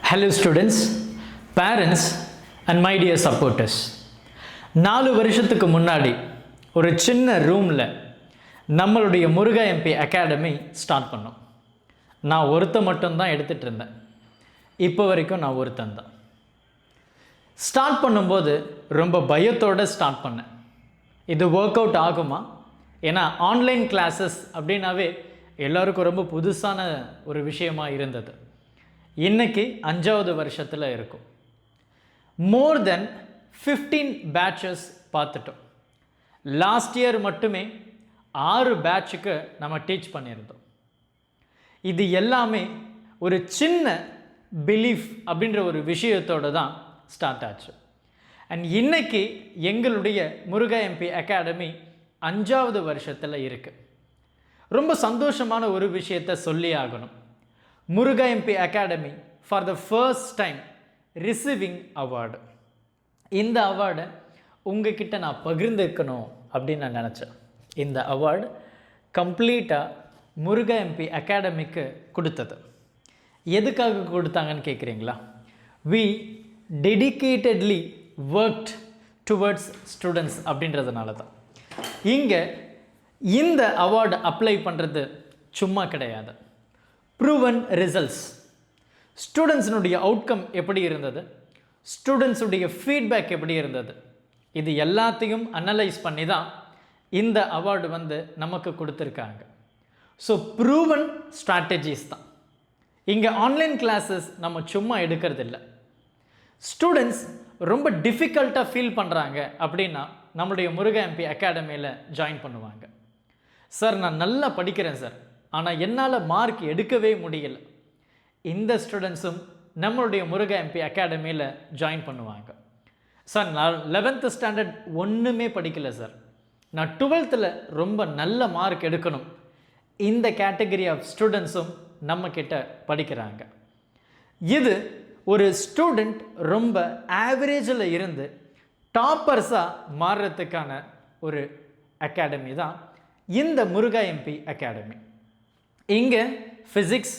Hello students, parents and my dear supporters. 4 வருஷத்துக்கு முன்னாடி ஒரு சின்ன ரூமில் நம்மளுடைய முருகா எம்பி அகாடமி ஸ்டார்ட் பண்ணோம். நான் மட்டும்தான் எடுத்துகிட்டு இருந்தேன். இப்போ வரைக்கும் நான் ஒருத்தன் தான். ஸ்டார்ட் பண்ணும்போது ரொம்ப பயத்தோடு ஸ்டார்ட் பண்ணேன். இது ஒர்க் அவுட் ஆகுமா? ஏன்னா ஆன்லைன் கிளாஸஸ் அப்படின்னாவே எல்லோருக்கும் ரொம்ப புதுசான ஒரு விஷயமாக இருந்தது. இன்றைக்கி 5வது வருஷத்தில் இருக்கும். மோர் தென் 15 பேட்சஸ் பார்த்துட்டோம். லாஸ்ட் இயர் மட்டுமே 6 பேட்சுக்கு நம்ம டீச் பண்ணியிருந்தோம். இது எல்லாமே ஒரு சின்ன பிலீஃப் அப்படின்ற ஒரு விஷயத்தோடு தான் ஸ்டார்ட் ஆச்சு. அண்ட் இன்றைக்கி எங்களுடைய முருகா எம்பி அகாடமி 5வது வருஷத்தில் இருக்குது. ரொம்ப சந்தோஷமான ஒரு விஷயத்தை சொல்லி ஆகணும். Muruga MP academy for the first time receiving award. இந்த அவார்டை உங்ககிட்ட நான் பகிர்ந்துக்கணும் அப்படின்னு நான் நினச்சேன். இந்த அவார்டு கம்ப்ளீட்டாக முருகா எம்பி அகாடமிக்கு கொடுத்தது. எதுக்காக கொடுத்தாங்கன்னு கேட்குறீங்களா? வி டெடிக்கேட்டட்லி ஒர்க்ட் டுவர்ட்ஸ் ஸ்டூடெண்ட்ஸ் அப்படின்றதுனால தான். இங்கே இந்த அவார்டு அப்ளை பண்ணுறது சும்மா கிடையாது. ப்ரூவன் ரிசல்ட்ஸ், ஸ்டூடெண்ட்ஸினுடைய அவுட்கம் எப்படி இருந்தது, ஸ்டூடெண்ட்ஸுடைய ஃபீட்பேக் எப்படி இருந்தது, இது எல்லாத்தையும் அனலைஸ் பண்ணி தான் இந்த அவார்டு நமக்கு கொடுத்துருக்காங்க. ஸோ ப்ரூவன் ஸ்ட்ராட்டஜிஸ் தான். இங்கே ஆன்லைன் கிளாஸஸ் நம்ம சும்மா எடுக்கிறது இல்லை. ஸ்டூடெண்ட்ஸ் ரொம்ப டிஃபிகல்ட்டாக ஃபீல் பண்ணுறாங்க அப்படின்னா நம்மளுடைய முருகா எம்பி அகாடமியில் ஜாயின் பண்ணுவாங்க. சார் நான் நல்லா படிக்கிறேன் சார், ஆனால் என்னால் மார்க் எடுக்கவே முடியல. இந்த ஸ்டூடெண்ட்ஸும் நம்மளுடைய முருகா எம்பி அகாடமியில் ஜாயின் பண்ணுவாங்க. சார் நான் 11th ஸ்டாண்டர்ட் ஒன்றுமே படிக்கலை சார், நான் 12th ரொம்ப நல்ல மார்க் எடுக்கணும். இந்த கேட்டகரி ஆஃப் ஸ்டூடெண்ட்ஸும் நம்மக்கிட்ட படிக்கிறாங்க. இது ஒரு ஸ்டூடெண்ட் ரொம்ப ஆவரேஜில் இருந்து டாப்பர்ஸாக மாறுறதுக்கான ஒரு அகாடமி தான் இந்த முருகா எம்பி அகாடமி. இங்கே ஃபிசிக்ஸ்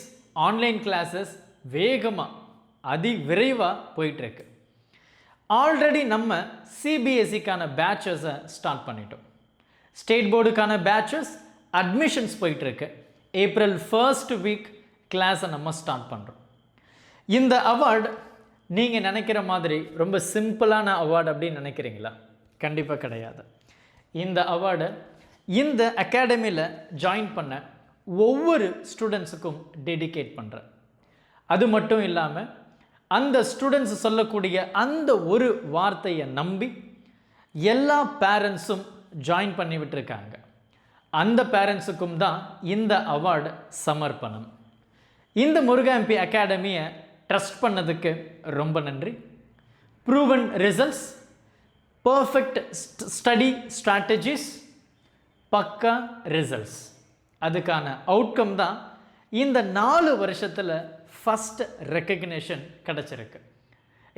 ஆன்லைன் கிளாஸஸ் வேகமாக விரைவாக போயிட்டுருக்கு. ஆல்ரெடி நம்ம சிபிஎஸ்சிக்கான பேட்சஸை ஸ்டார்ட் பண்ணிட்டோம். ஸ்டேட் போர்டுக்கான பேட்சஸ் அட்மிஷன்ஸ் போயிட்டுருக்கு. April 1st வீக் கிளாஸை நம்ம ஸ்டார்ட் பண்ணுறோம். இந்த அவார்டு நீங்கள் நினைக்கிற மாதிரி ரொம்ப சிம்பிளான அவார்டு அப்படின்னு நினைக்கிறீங்களா? கண்டிப்பாக கிடையாது. இந்த அவார்டை இந்த அகாடமியில் ஜாயின் பண்ண ஒவ்வொரு ஸ்டூடெண்ட்ஸுக்கும் டெடிகேட் பண்ணுறேன். அது மட்டும் இல்லாமல் அந்த ஸ்டூடெண்ட்ஸ் சொல்லக்கூடிய அந்த ஒரு வார்த்தையை நம்பி எல்லா பேரண்ட்ஸும் ஜாயின் பண்ணி விட்டுருக்காங்க. அந்த பேரண்ட்ஸுக்கும் தான் இந்த அவார்டு சமர்ப்பணம். இந்த முருகா எம்பி அகாடமியை ட்ரஸ்ட் பண்ணதுக்கு ரொம்ப நன்றி. Proven results, perfect study strategies, பக்கா ரிசல்ட்ஸ், அதுக்கான அவுட்கம் தான் இந்த 4 வருஷத்தில் ஃபஸ்ட் ரெக்கக்னேஷன் கிடச்சிருக்கு.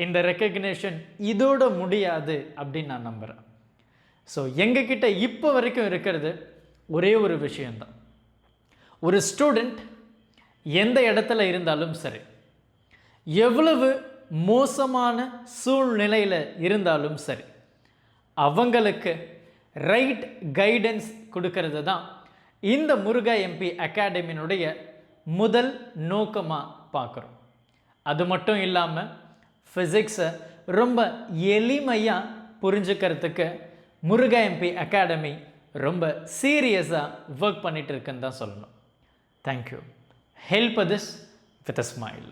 இந்த ரெக்கக்னேஷன் இதோட முடியாது அப்படின்னு நான் நம்புகிறேன். ஸோ எங்ககிட்ட இப்போ வரைக்கும் இருக்கிறது ஒரே ஒரு விஷயந்தான். ஒரு ஸ்டூடெண்ட் எந்த இடத்துல இருந்தாலும் சரி, எவ்வளவு மோசமான சூழ்நிலையில் இருந்தாலும் சரி, அவங்களுக்கு ரைட் கைடன்ஸ் கொடுக்கறது தான் இந்த முருகா எம்பி அகாடமியினுடைய முதல் நோக்கமாக பார்க்குறோம். அது மட்டும் இல்லாமல் ஃபிசிக்ஸை ரொம்ப எளிமையாக புரிஞ்சுக்கிறதுக்கு முருகா எம்பி அகாடமி ரொம்ப சீரியஸாக ஒர்க் பண்ணிகிட்டு இருக்குன்னு தான் சொல்லணும். Thank you. Help this with a smile.